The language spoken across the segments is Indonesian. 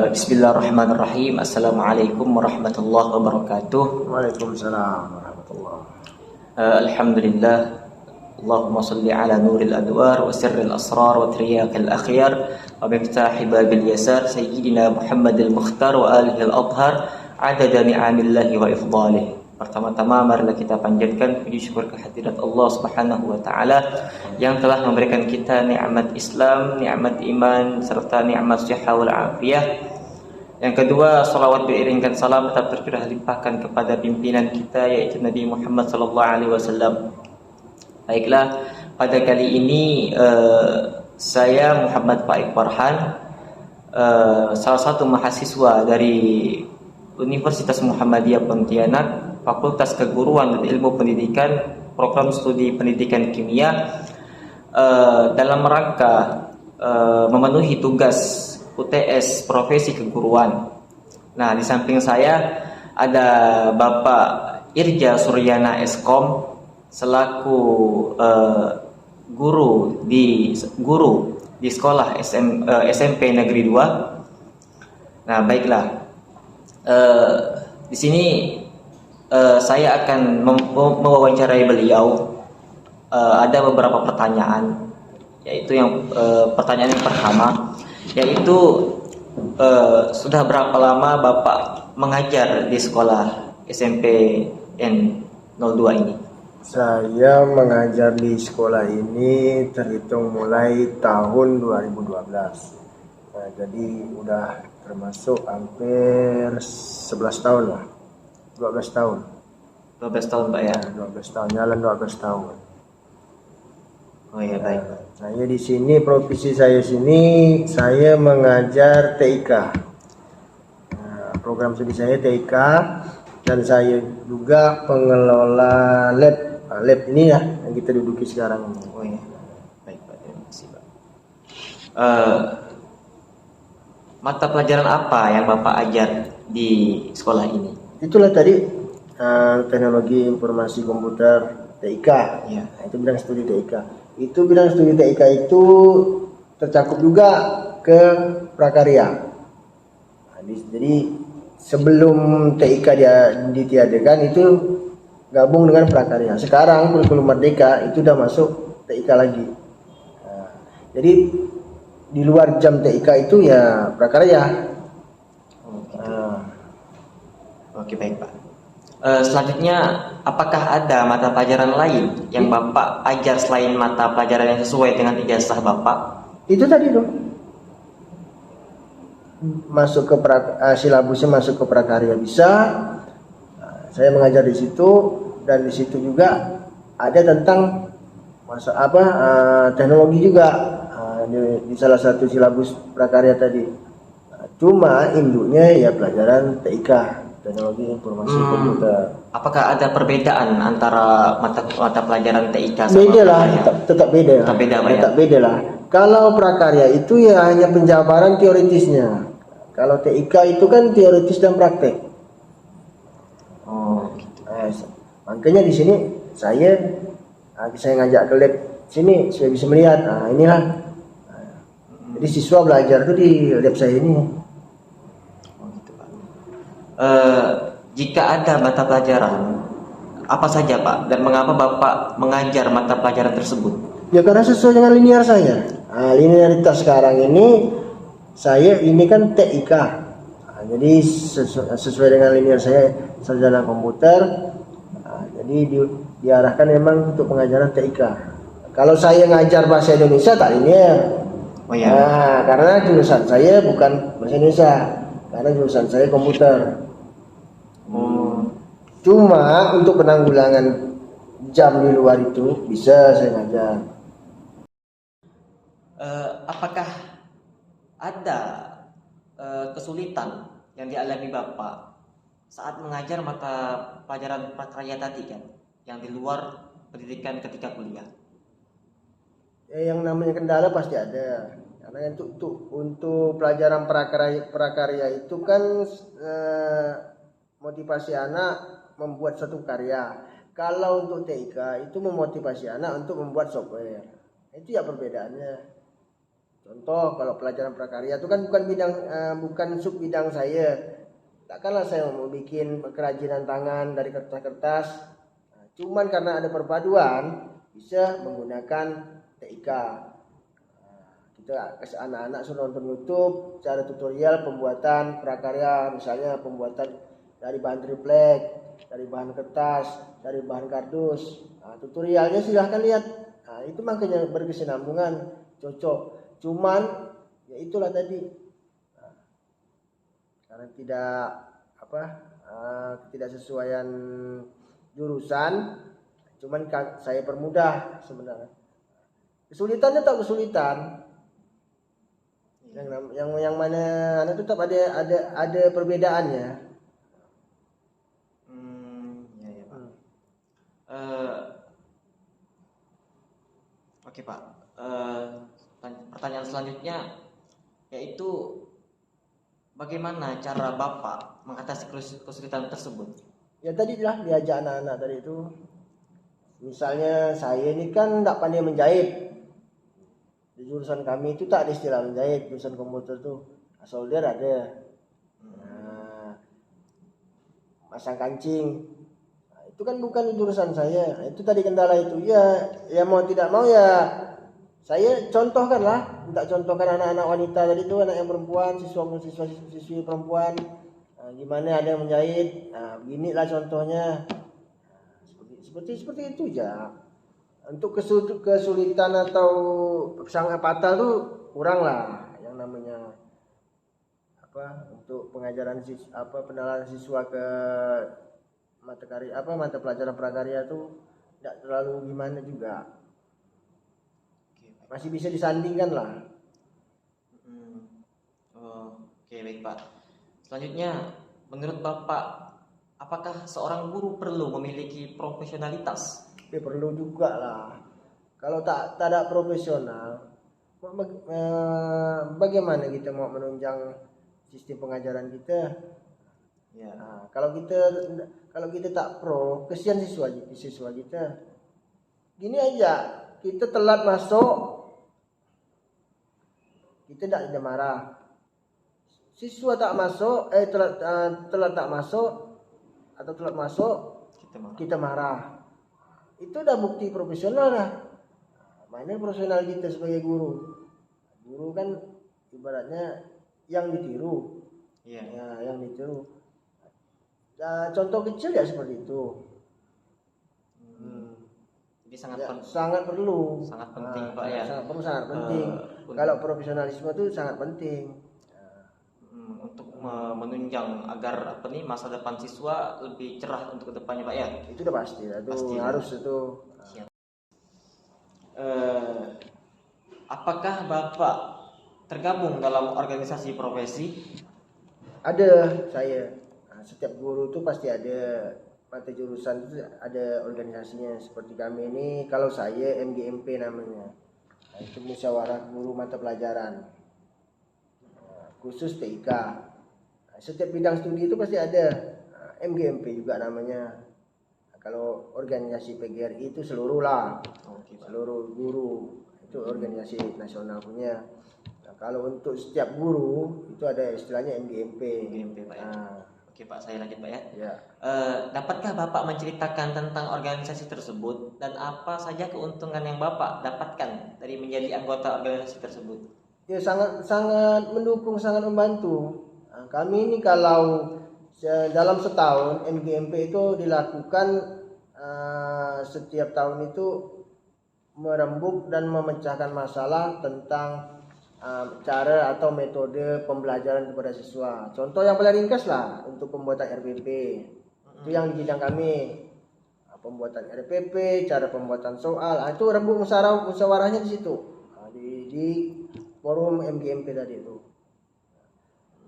Bismillahirrahmanirrahim. Assalamualaikum warahmatullahi wabarakatuh. Waalaikumsalam warahmatullahi. Alhamdulillah. Allahumma salli ala nuril adwar wa sirril asrar wa triyaqil akhyar wa miftahi babil yasar sayyidina Muhammadil Mukhtar wa alihi al-adhar adada ni'amillahi wa ifdalih. Pertama-tama marilah kita panjatkan puji syukur kehadirat Allah Subhanahu wa taala yang telah memberikan kita nikmat Islam, nikmat iman serta nikmat sehat wal afiyah. Yang kedua, salawat beriringkan salam tetap tercurah limpahkan kepada pimpinan kita yaitu Nabi Muhammad sallallahu alaihi wasallam. Baiklah, pada kali ini saya Muhammad Faik Farhan, salah satu mahasiswa dari Universitas Muhammadiyah Pontianak, Fakultas Keguruan dan Ilmu Pendidikan, Program Studi Pendidikan Kimia, dalam rangka memenuhi tugas UTS Profesi Keguruan. Nah, di samping saya ada Bapak Irja Suryana Eskom selaku guru di sekolah SMP Negeri 2. Nah, baiklah. Di sini saya akan mewawancarai beliau. Ada beberapa pertanyaan, yaitu pertanyaan yang pertama, yaitu sudah berapa lama Bapak mengajar di sekolah SMP N02 ini? Saya mengajar di sekolah ini terhitung mulai tahun 2012. Nah, jadi udah termasuk hampir 11 tahun lah. 12 tahun. 12 tahun Pak ya? 12 tahun, jalan 12 tahun. Oh iya, baik. Saya di sini, profesi saya sini, saya mengajar TIK. Nah, program studi saya TIK, dan saya juga pengelola lab ini ya, yang kita duduki sekarang ini. Oh iya, baik Pak, terima kasih Pak. Mata pelajaran apa yang Bapak ajar di sekolah ini? Itulah tadi teknologi informasi komputer TIK. Ya. Nah, itu bidang studi TIK. Itu bidang studi TIK itu tercakup juga ke prakarya. Nah, jadi sebelum TIK dia ditiadakan itu gabung dengan prakarya. Sekarang kurikulum Merdeka itu udah masuk TIK lagi. Nah, jadi di luar jam TIK itu ya prakarya. Oke, baik Pak. Selanjutnya, apakah ada mata pelajaran lain yang Bapak ajar selain mata pelajaran yang sesuai dengan ijazah Bapak? Itu tadi tuh masuk ke silabusnya masuk ke prakarya bisa. Saya mengajar di situ, dan di situ juga ada tentang teknologi juga di salah satu silabus prakarya tadi. Cuma induknya ya pelajaran TIK, teknologi informasi komputer. Apakah ada perbedaan antara mata pelajaran TIK sama beda lah, prakarya? tetap beda. Tetap beda, Pak, ya? Tetap beda lah. Kalau prakarya itu ya hanya penjabaran teoritisnya. Kalau TIK itu kan teoritis dan praktek. Oh, gitu. Makanya di sini saya ngajak ke lab sini supaya bisa melihat. Nah, inilah. Jadi siswa belajar itu di lab saya ini. Oh, gitu, Pak. Jika ada mata pelajaran apa saja Pak, dan mengapa Bapak mengajar mata pelajaran tersebut? Ya karena sesuai dengan linear saya. Nah, linearitas sekarang ini saya ini kan TIK. Nah, jadi sesuai dengan linear saya sarjana komputer. Nah, jadi diarahkan memang untuk pengajaran TIK. Kalau saya ngajar bahasa Indonesia tak linear. Oh ya. Nah, karena jurusan saya bukan bahasa Indonesia, karena jurusan saya komputer. Cuma untuk penanggulangan jam di luar itu bisa saya ngajar. Apakah ada kesulitan yang dialami Bapak saat mengajar mata pelajaran prakarya tadi kan, yang di luar pendidikan ketika kuliah? Yang namanya kendala pasti ada. Karena untuk pelajaran prakarya itu kan motivasi anak membuat satu karya. Kalau untuk TIK itu memotivasi anak untuk membuat software. Itu ya perbedaannya. Contoh kalau pelajaran prakarya itu kan bukan sub bidang saya. Takkanlah saya mau bikin kerajinan tangan dari kertas-kertas. Nah, cuman karena ada perpaduan bisa menggunakan TIK. Kita kasih anak-anak suruh nonton YouTube cara tutorial pembuatan prakarya, misalnya pembuatan dari bahan triplek, dari bahan kertas, dari bahan kardus. Nah, tutorialnya silahkan lihat. Nah, itu makanya berkesinambungan, cocok. Cuman ya itulah tadi, karena ketidaksesuaian jurusan, cuman saya permudah sebenarnya. Kesulitannya tak kesulitan. Yang mana anak tetap ada perbedaannya. Ya Pak. Oke Pak. Pertanyaan selanjutnya yaitu bagaimana cara Bapak mengatasi kesulitan tersebut? Ya tadi lah diajak anak-anak tadi itu. Misalnya saya ini kan tidak pandai menjahit. Di jurusan kami itu tak ada istilah menjahit, jurusan komputer tuh. Solder ada. Nah, masang kancing. Nah, itu kan bukan jurusan saya. Nah, itu tadi kendala itu. Ya mau tidak mau ya saya contohkan lah. Minta contohkan anak-anak wanita tadi itu, anak yang perempuan, siswi perempuan. Nah, gimana ada yang menjahit. Nah, beginilah contohnya. Seperti itu ya. Untuk kesulitan atau sangat fatal tuh kurang lah, yang namanya untuk pengajaran pengenalan siswa ke mata pelajaran prakarya tuh tidak terlalu gimana juga, masih bisa disandingkan lah. Oke, baik Pak. Selanjutnya, menurut Bapak, apakah seorang guru perlu memiliki profesionalitas? Ya perlu juga lah. Kalau tak ada profesional, bagaimana kita mau menunjang sistem pengajaran kita? Ya. Nah, kalau kita tak pro, kesian siswa kita. Gini aja, kita telat masuk, kita tidak marah. Siswa tak masuk, telat tak masuk atau telat masuk, kita marah. Itu udah bukti profesional lah. Mana profesional kita sebagai guru? Guru kan ibaratnya yang ditiru. Iya. Ya, yang ditiru. Nah, contoh kecil ya seperti itu. Jadi sangat perlu. Sangat penting Pak ya. Sangat penting. Kalau profesionalisme itu sangat penting. Untuk menunjang agar masa depan siswa lebih cerah untuk kedepannya Pak ya. Itu udah pasti. Itu harus itu. Apakah Bapak tergabung dalam organisasi profesi? Ada saya. Nah, setiap guru itu pasti ada, mata jurusan itu ada organisasinya. Seperti kami ini, kalau saya MGMP namanya. Nah, itu musyawarah guru mata pelajaran. Khusus TIK. Nah, setiap bidang studi itu pasti ada. Nah, MGMP juga namanya. Nah, kalau organisasi PGRI itu seluruh lah. Seluruh guru. Itu organisasi nasional punya. Nah, kalau untuk setiap guru itu ada istilahnya MGMP. Pak ya. Oke Pak, saya lanjut Pak ya. Ya. Dapatkah Bapak menceritakan tentang organisasi tersebut dan apa saja keuntungan yang Bapak dapatkan dari menjadi anggota organisasi tersebut? Ya sangat mendukung, sangat membantu. Nah, kami ini kalau dalam setahun MGMP itu dilakukan setiap tahun itu merembuk dan memecahkan masalah tentang cara atau metode pembelajaran kepada siswa. Contoh yang paling ringkas lah untuk pembuatan RPP. Itu yang di bidang kami. Pembuatan RPP, cara pembuatan soal. Itu rembuk musyawarahnya di situ. Di forum MGMP tadi itu.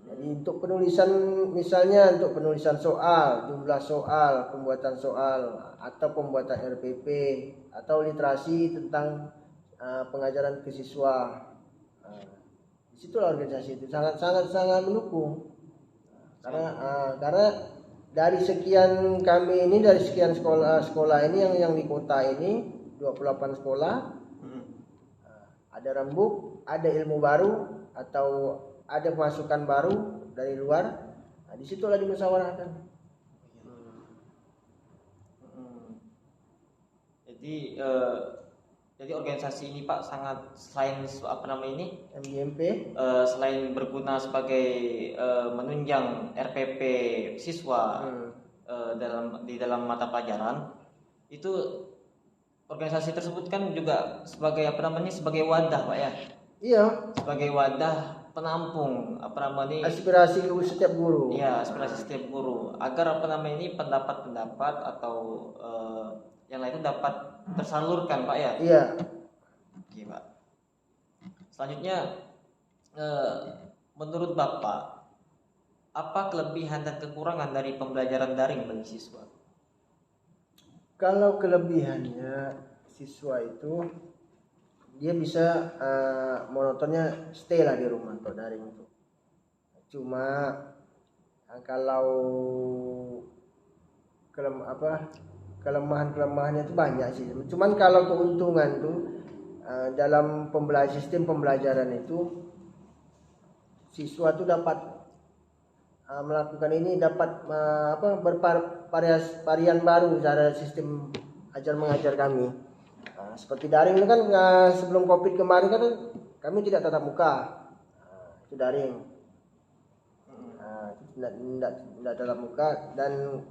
Jadi untuk penulisan, misalnya untuk penulisan soal, jumlah soal, pembuatan soal, atau pembuatan RPP, atau literasi tentang pengajaran ke siswa. Disitulah organisasi itu sangat mendukung. Karena dari sekian kami ini, dari sekian sekolah ini yang di kota ini 28 sekolah, ada rembuk, ada ilmu baru atau ada pemasukan baru dari luar, nah, disitulah dimusyawarahkan. Jadi jadi organisasi ini Pak sangat selain apa namanya ini MGMP selain berguna sebagai menunjang RPP siswa di dalam mata pelajaran, itu organisasi tersebut kan juga sebagai apa namanya sebagai wadah Pak ya, iya, sebagai wadah penampung apa namanya aspirasi setiap guru. ya aspirasi setiap guru agar apa namanya ini pendapat-pendapat atau yang lain itu dapat tersalurkan Pak ya. Iya. Oke Pak. Selanjutnya menurut Bapak apa kelebihan dan kekurangan dari pembelajaran daring bagi siswa? Kalau kelebihannya siswa itu dia bisa monotonnya stay lah di rumah untuk daring itu. Cuma kalau kelemahan-kelemahannya itu banyak sih. Cuman kalau keuntungan tuh dalam sistem pembelajaran itu siswa tuh dapat melakukan ini, dapat bervarian baru cara sistem ajar mengajar kami. Seperti daring itu kan sebelum Covid kemarin kan kami tidak tatap muka, itu daring. Tidak tatap muka, dan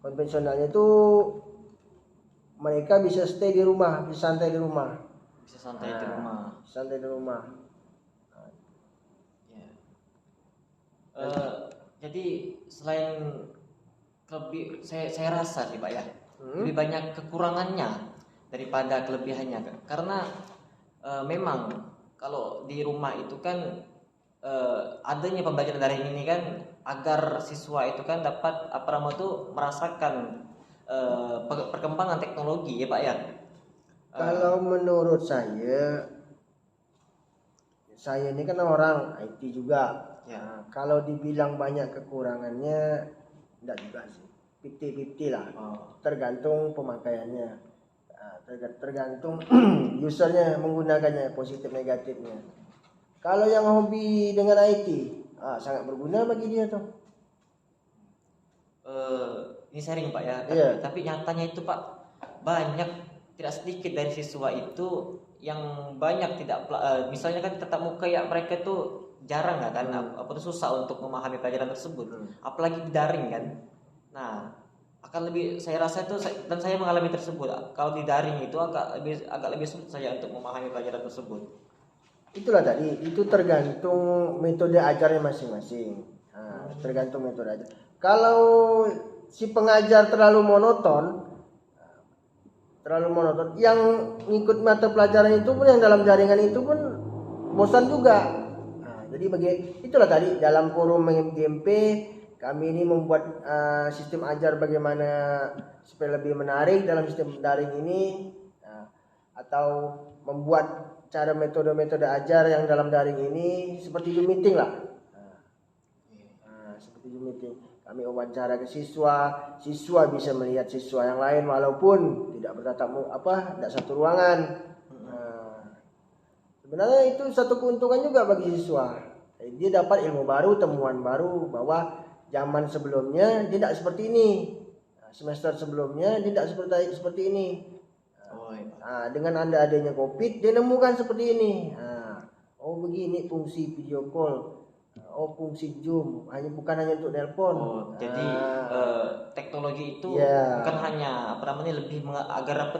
konvensionalnya itu mereka bisa stay di rumah, bisa santai di rumah. Bisa santai di rumah. Santai di rumah. Ya. Jadi selain saya rasa sih Pak ya, lebih banyak kekurangannya daripada kelebihannya. Karena memang kalau di rumah itu kan adanya pembelajaran daring ini kan agar siswa itu kan dapat apa namanya tuh merasakan perkembangan teknologi ya Pak ya. Kalau menurut saya ini kan orang IT juga. Ya. Kalau dibilang banyak kekurangannya, enggak juga sih. 50-50 lah. Tergantung pemakaiannya. Tergantung usernya menggunakannya, positif negatifnya. Kalau yang hobi dengan IT, sangat berguna bagi dia tuh. Ini sharing Pak ya. Tapi nyatanya itu Pak banyak, tidak sedikit dari siswa itu yang banyak tidak misalnya kan tetap muka ya, mereka tuh jarang kan apa tuh susah untuk memahami pelajaran tersebut, apalagi daring kan. Nah akan lebih, saya rasa itu, dan saya mengalami tersebut, kalau di daring itu agak lebih sulit saya untuk memahami pelajaran tersebut. Itulah tadi, itu tergantung metode ajarnya masing-masing. Tergantung metode ajar. Kalau si pengajar terlalu monoton, yang ngikut mata pelajaran itu pun, yang dalam jaringan itu pun bosan juga. Jadi itulah tadi dalam forum MGMP kami ini membuat sistem ajar bagaimana supaya lebih menarik dalam sistem daring ini, atau membuat cara metode-metode ajar yang dalam daring ini seperti Zoom meeting lah. Seperti Zoom meeting. Kami wawancara ke siswa bisa melihat siswa yang lain walaupun tidak bertatap muka, tidak satu ruangan. Sebenarnya itu satu keuntungan juga bagi siswa. Dia dapat ilmu baru, temuan baru bahwa zaman sebelumnya tidak seperti ini. Semester sebelumnya tidak seperti ini. Dengan adanya Covid, dia nemukan seperti ini. Begini fungsi video call. Fungsi Zoom bukan hanya untuk nelpon. Jadi teknologi itu bukan hanya lebih agar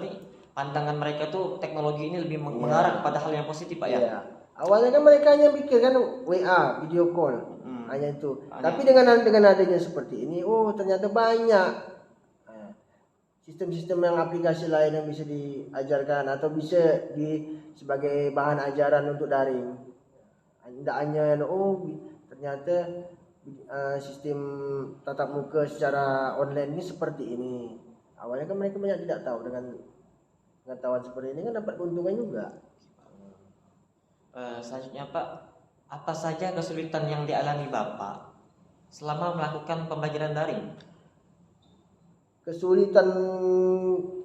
pandangan mereka tuh teknologi ini lebih mengarah pada hal yang positif Pak ya. Awalnya kan mereka hanya pikir kan WA, video call, hanya itu. Tapi dengan adanya seperti ini, ternyata banyak sistem-sistem yang aplikasi lain yang bisa diajarkan atau bisa sebagai bahan ajaran untuk daring. Tidak hanya ternyata sistem tatap muka secara online ini seperti ini. Awalnya kan mereka banyak tidak tahu, dengan pengetahuan seperti ini kan dapat keuntungan juga. Selanjutnya Pak, apa saja kesulitan yang dialami Bapak selama melakukan pembelajaran daring? Kesulitan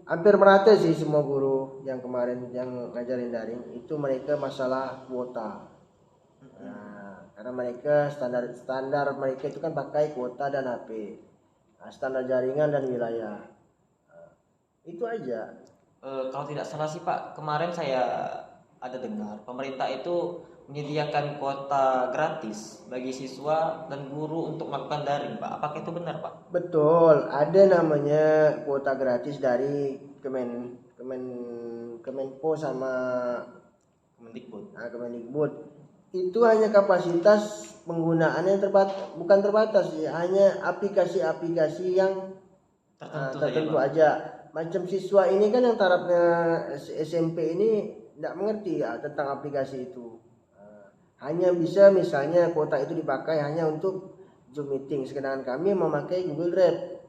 hampir merata sih semua guru yang kemarin yang ngajarin daring itu mereka masalah kuota. Nah, karena mereka standar mereka itu kan pakai kuota dan HP, standar jaringan dan wilayah. Itu aja. Kalau tidak salah sih Pak, kemarin saya ada dengar pemerintah itu menyediakan kuota gratis bagi siswa dan guru untuk melakukan daring Pak. Apakah itu benar Pak? Betul, ada namanya kuota gratis dari Kemenpo sama Kemendikbud. Itu hanya kapasitas penggunaannya bukan terbatas ya, hanya aplikasi-aplikasi yang tertentu aja. Macam siswa ini kan yang tarafnya SMP ini tidak mengerti ya tentang aplikasi itu. Hanya bisa misalnya kuota itu dipakai hanya untuk Zoom meeting, sedangkan kami memakai Google Drive.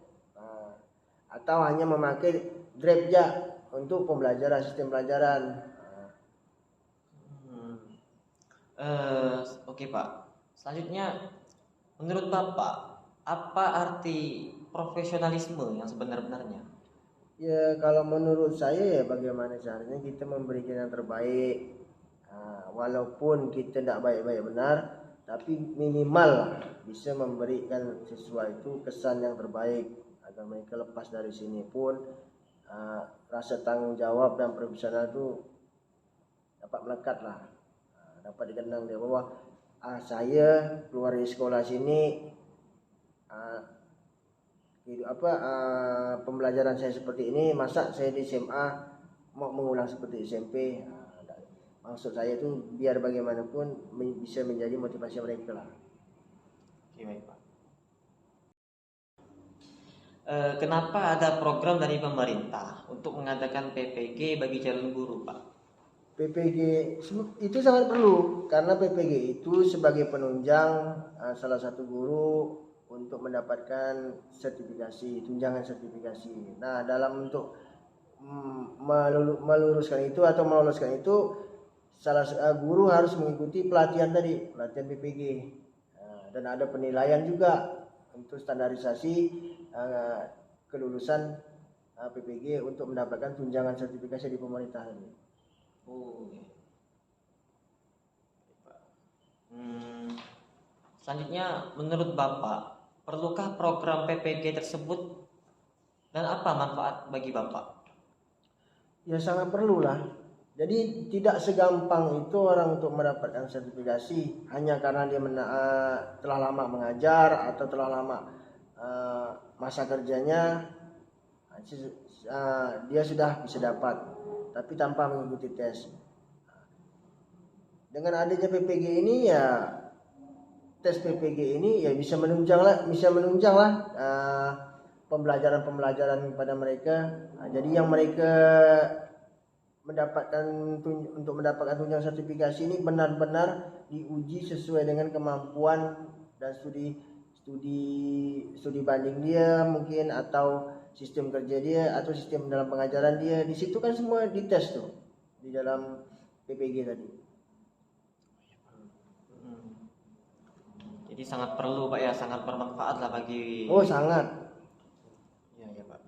Atau hanya memakai Drive ya untuk pembelajaran, sistem pelajaran. Oke Pak. Selanjutnya, menurut Bapak, apa arti profesionalisme yang sebenar-benarnya? Ya kalau menurut saya ya bagaimana caranya kita memberikan yang terbaik. Walaupun kita tidak baik-baik benar, tapi minimal lah bisa memberikan siswa itu kesan yang terbaik agar mereka lepas dari sini pun rasa tanggung jawab dan profesional itu dapat melekat lah, dapat dikenang dia bahwa saya keluar dari sekolah sini pembelajaran saya seperti ini, masa saya di SMA mau mengulang seperti SMP. Maksud saya itu biar bagaimanapun bisa menjadi motivasi mereka lah. Oke, baik Pak. Kenapa ada program dari pemerintah untuk mengadakan PPG bagi calon guru Pak? PPG itu sangat perlu karena PPG itu sebagai penunjang salah satu guru untuk mendapatkan sertifikasi, tunjangan sertifikasi. Nah, dalam untuk meluruskan itu atau meloloskan itu, guru harus mengikuti pelatihan PPG. Dan ada penilaian juga untuk standarisasi kelulusan PPG untuk mendapatkan tunjangan sertifikasi di pemerintah ini. Selanjutnya, menurut Bapak, perlukah program PPG tersebut dan apa manfaat bagi Bapak? Ya sangat perlu lah. Jadi tidak segampang itu orang untuk mendapatkan sertifikasi hanya karena dia telah lama mengajar atau telah lama masa kerjanya dia sudah bisa dapat, tapi tanpa mengikuti tes. Dengan adanya PPG ini ya tes PPG ini ya bisa menunjang lah pembelajaran pada mereka. Jadi yang mereka untuk mendapatkan tunjangan sertifikasi ini benar-benar diuji sesuai dengan kemampuan dan studi banding dia mungkin, atau sistem kerja dia atau sistem dalam pengajaran dia. Di situ kan semua dites tuh di dalam PPG tadi. Jadi sangat perlu Pak ya, sangat bermanfaat lah bagi. Oh sangat. Ya Pak.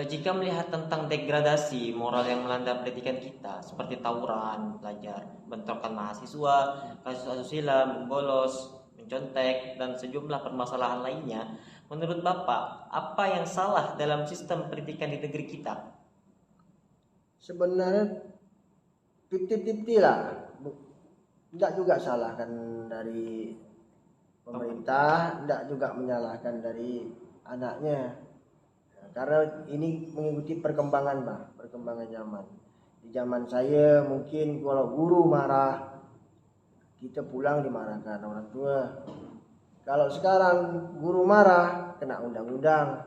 Jika melihat tentang degradasi moral yang melanda pendidikan kita, seperti tawuran pelajar, bentrokan mahasiswa, kasus asusila, bolos, mencontek, dan sejumlah permasalahan lainnya, menurut Bapak, apa yang salah dalam sistem pendidikan di negeri kita? Sebenarnya 50-50 lah. Tidak juga salahkan dari pemerintah, tidak juga menyalahkan dari anaknya. Karena ini mengikuti perkembangan zaman. Di zaman saya mungkin kalau guru marah, kita pulang dimarahkan orang tua. Kalau sekarang guru marah, kena undang-undang.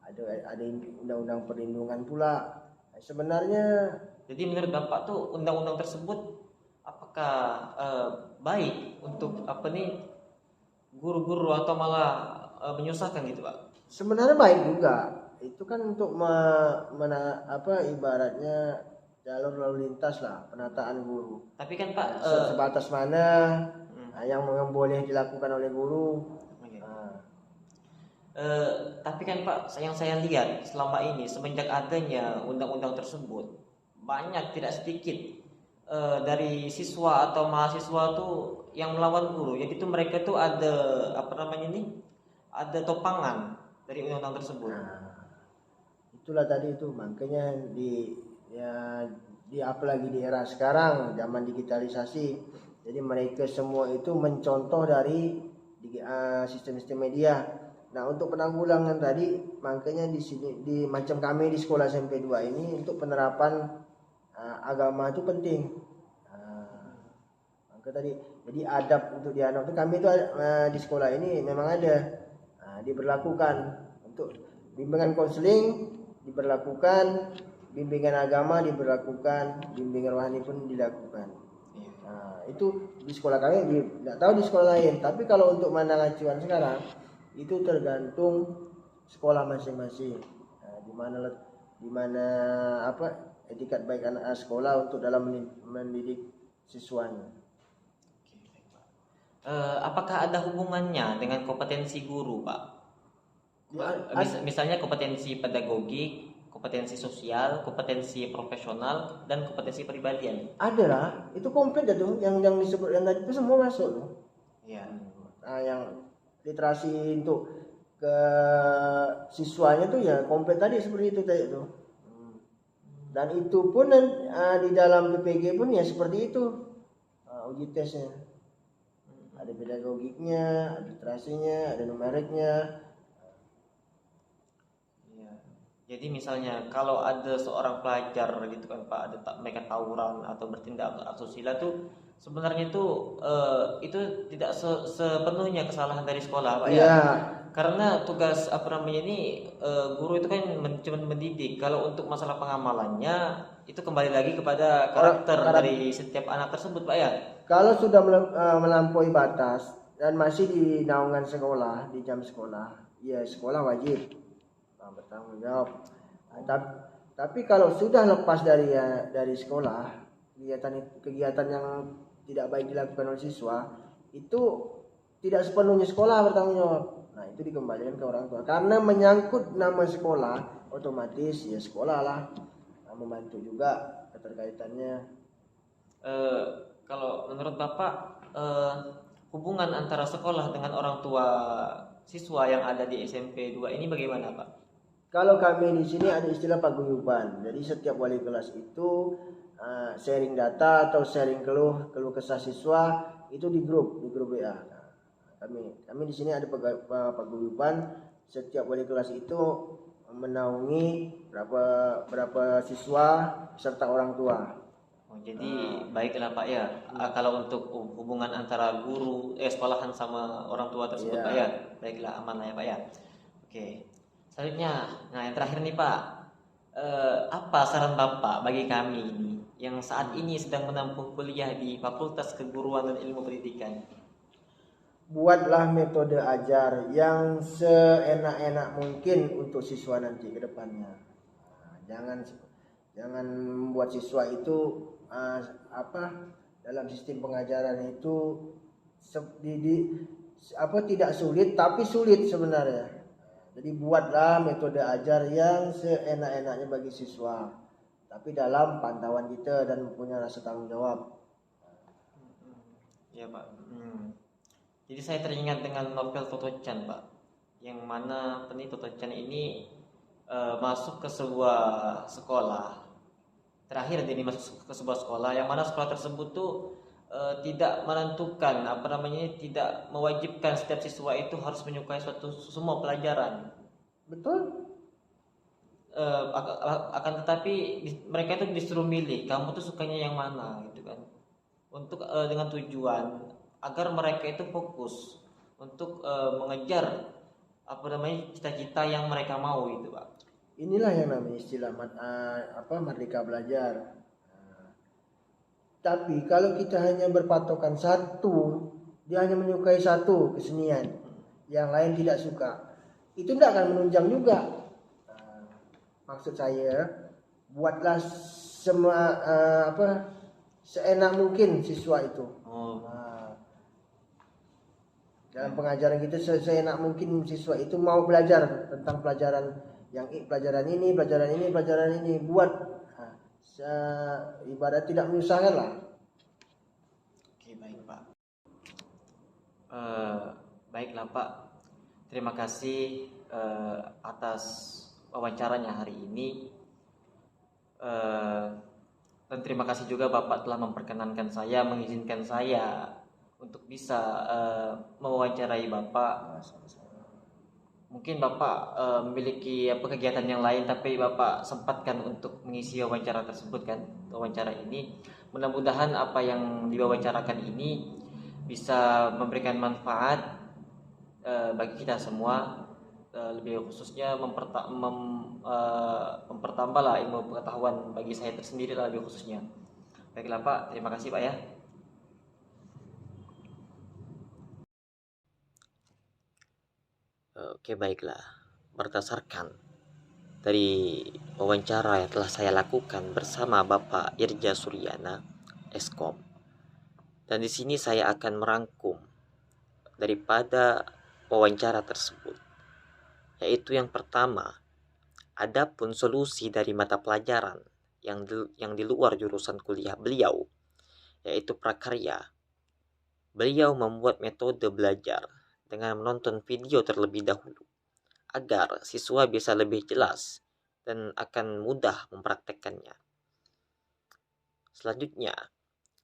Ada undang-undang perlindungan pula. Sebenarnya. Jadi menurut Bapak tuh undang-undang tersebut apakah baik untuk guru-guru atau malah menyusahkan gitu Pak? Sebenarnya baik juga. Itu kan untuk ibaratnya jalur lalu lintas lah, penataan guru. Tapi kan Pak sebatas mana yang boleh dilakukan oleh guru. Tapi kan Pak, yang saya lihat selama ini semenjak adanya undang-undang tersebut, banyak tidak sedikit dari siswa atau mahasiswa tuh yang melawan guru. Jadi tuh mereka tuh ada apa namanya ini, ada topangan dari undang-undang tersebut. Nah, itulah tadi itu makanya ya di apalagi di era sekarang zaman digitalisasi. Jadi mereka semua itu mencontoh dari sistem-sistem media. Nah, untuk penanggulangan tadi makanya di sini macam kami di sekolah SMP 2 ini untuk penerapan agama itu penting. Maka tadi jadi adab untuk di anak itu kami itu di sekolah ini memang ada diberlakukan untuk bimbingan konseling diberlakukan, bimbingan agama diberlakukan, bimbingan rohani pun dilakukan. Nah, itu di sekolah kami, tidak tahu di sekolah lain. Tapi kalau untuk mana acuan sekarang, itu tergantung sekolah masing-masing. Nah, di mana etikat baik anak sekolah untuk dalam mendidik siswanya. Apakah ada hubungannya dengan kompetensi guru, Pak? Misalnya kompetensi pedagogik, kompetensi sosial, kompetensi profesional, dan kompetensi pribadian. Ada lah, itu komplit itu yang disebut yang tadi itu semua masuk loh. Iya. Nah, yang literasi untuk ke siswanya tuh ya komplit tadi seperti itu tadi itu. Dan itu pun di dalam PPG pun ya seperti itu uji tesnya. Ada pedagogiknya, ada literasinya, ada numeriknya. Jadi misalnya kalau ada seorang pelajar gitu kan Pak, ada mereka tawuran atau bertindak asusila tuh sebenarnya itu tidak sepenuhnya kesalahan dari sekolah Pak ya. Karena tugas apa namanya ini guru itu kan cuma mendidik. Kalau untuk masalah pengamalannya itu kembali lagi kepada karakter dari setiap anak tersebut Pak ya. Kalau sudah melampaui batas dan masih di naungan sekolah, di jam sekolah, ya sekolah wajib bertanggung jawab. Tapi kalau sudah lepas dari sekolah, kegiatan yang tidak baik dilakukan oleh siswa, itu tidak sepenuhnya sekolah bertanggung jawab. Nah, itu dikembalikan ke orang tua. Karena menyangkut nama sekolah, otomatis ya sekolah lah membantu juga keterkaitannya. Kalau menurut Bapak hubungan antara sekolah dengan orang tua siswa yang ada di SMP 2 ini bagaimana Pak? Kalau kami di sini ada istilah paguyuban. Jadi setiap wali kelas itu sharing data atau sharing keluh kesah siswa itu di grup WA. Nah, kami di sini ada paguyuban. Setiap wali kelas itu menaungi berapa siswa serta orang tua. Jadi baiklah Pak ya. Kalau untuk hubungan antara guru sekolahan sama orang tua tersebut Pak ya, baiklah aman lah ya Pak ya. Oke. Selanjutnya, nah yang terakhir nih Pak, apa saran Bapak bagi kami ini yang saat ini sedang menempuh kuliah di Fakultas Keguruan dan Ilmu Pendidikan? Buatlah metode ajar yang seenak-enak mungkin untuk siswa nanti ke depannya. Jangan membuat siswa itu dalam sistem pengajaran itu tidak sulit tapi sulit sebenarnya. Jadi buatlah metode ajar yang seenak-enaknya bagi siswa, tapi dalam pantauan kita dan mempunyai rasa tanggung jawab. Ya Pak. Jadi saya teringat dengan novel Toto Chan Pak, yang mana Toto Chan ini masuk ke sebuah sekolah. Terakhir dia masuk ke sebuah sekolah, yang mana sekolah tersebut tuh tidak menentukan tidak mewajibkan setiap siswa itu harus menyukai semua pelajaran. Betul. Akan tetapi mereka itu disuruh milih, kamu tuh sukanya yang mana gitu kan, untuk dengan tujuan agar mereka itu fokus untuk mengejar cita-cita yang mereka mau itu Pak. Inilah yang namanya istilah merdeka belajar. Tapi kalau kita hanya berpatokan satu, dia hanya menyukai satu kesenian, yang lain tidak suka, itu tidak akan menunjang juga. Maksud saya, buatlah semua seenak mungkin siswa itu. Dalam pengajaran kita seenak mungkin siswa itu mau belajar tentang pelajaran pelajaran ini buat ibarat tidak menyusahkan lah. Oke, baik Pak. Baiklah Pak, terima kasih atas wawancaranya hari ini. Dan terima kasih juga Bapak telah memperkenankan saya, mengizinkan saya untuk bisa mewawancarai Bapak. Mungkin Bapak memiliki kegiatan yang lain, tapi Bapak sempatkan untuk mengisi wawancara tersebut kan, wawancara ini. Mudah-mudahan apa yang diwawancarakan ini bisa memberikan manfaat bagi kita semua, lebih khususnya mempertambahlah ilmu pengetahuan bagi saya tersendiri lebih khususnya. Baiklah Pak, terima kasih Pak ya. Oke, baiklah. Berdasarkan dari wawancara yang telah saya lakukan bersama Bapak Irja Suryana, Eskom, dan di sini saya akan merangkum daripada wawancara tersebut, yaitu yang pertama, adapun solusi dari mata pelajaran yang di luar jurusan kuliah beliau, yaitu prakarya, beliau membuat metode belajar dengan menonton video terlebih dahulu agar siswa bisa lebih jelas dan akan mudah mempraktekkannya. Selanjutnya,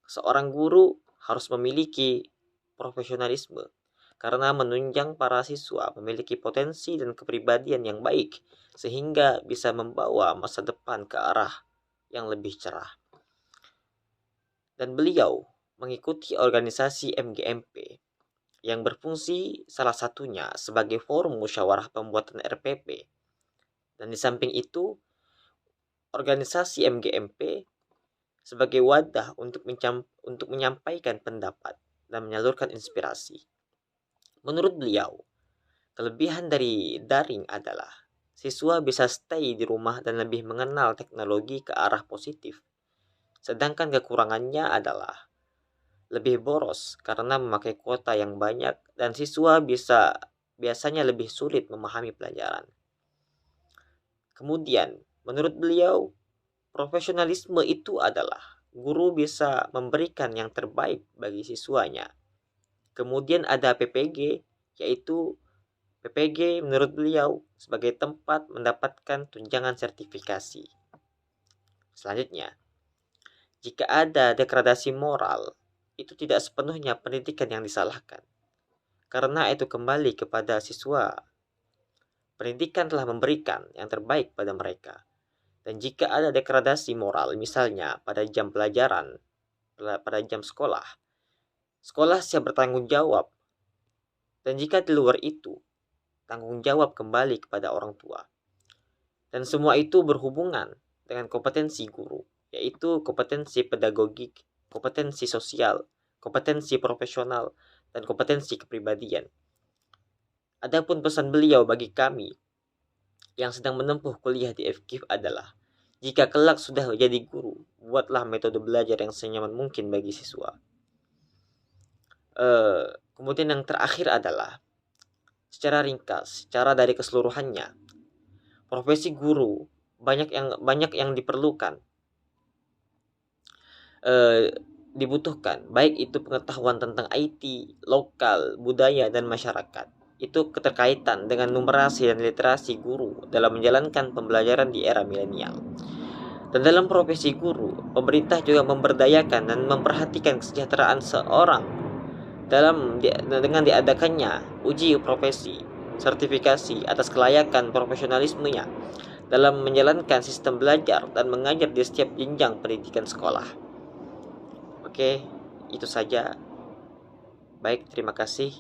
seorang guru harus memiliki profesionalisme karena menunjang para siswa memiliki potensi dan kepribadian yang baik sehingga bisa membawa masa depan ke arah yang lebih cerah. Dan beliau mengikuti organisasi MGMP yang berfungsi salah satunya sebagai forum musyawarah pembuatan RPP. Dan di samping itu, organisasi MGMP sebagai wadah untuk menyampaikan pendapat dan menyalurkan inspirasi. Menurut beliau, kelebihan dari daring adalah siswa bisa stay di rumah dan lebih mengenal teknologi ke arah positif. Sedangkan kekurangannya adalah lebih boros karena memakai kuota yang banyak dan siswa biasanya lebih sulit memahami pelajaran. Kemudian, menurut beliau, profesionalisme itu adalah guru bisa memberikan yang terbaik bagi siswanya. Kemudian ada PPG, yaitu PPG menurut beliau sebagai tempat mendapatkan tunjangan sertifikasi. Selanjutnya, jika ada degradasi moral, itu tidak sepenuhnya pendidikan yang disalahkan, karena itu kembali kepada siswa. Pendidikan telah memberikan yang terbaik pada mereka. Dan jika ada degradasi moral, misalnya pada jam pelajaran, pada jam sekolah siap bertanggung jawab. Dan jika di luar itu, tanggung jawab kembali kepada orang tua. Dan semua itu berhubungan dengan kompetensi guru, yaitu kompetensi pedagogik, kompetensi sosial, kompetensi profesional, dan kompetensi kepribadian. Adapun pesan beliau bagi kami yang sedang menempuh kuliah di FKIP adalah, jika kelak sudah menjadi guru, buatlah metode belajar yang senyaman mungkin bagi siswa. Kemudian yang terakhir adalah, secara ringkas, secara dari keseluruhannya, profesi guru banyak yang diperlukan, dibutuhkan, baik itu pengetahuan tentang IT, lokal, budaya, dan masyarakat. Itu keterkaitan dengan numerasi dan literasi guru dalam menjalankan pembelajaran di era milenial. Dan dalam profesi guru, pemerintah juga memberdayakan dan memperhatikan kesejahteraan seorang dengan diadakannya uji profesi, sertifikasi atas kelayakan profesionalismenya dalam menjalankan sistem belajar dan mengajar di setiap jenjang pendidikan sekolah. Oke, itu saja. Baik, terima kasih.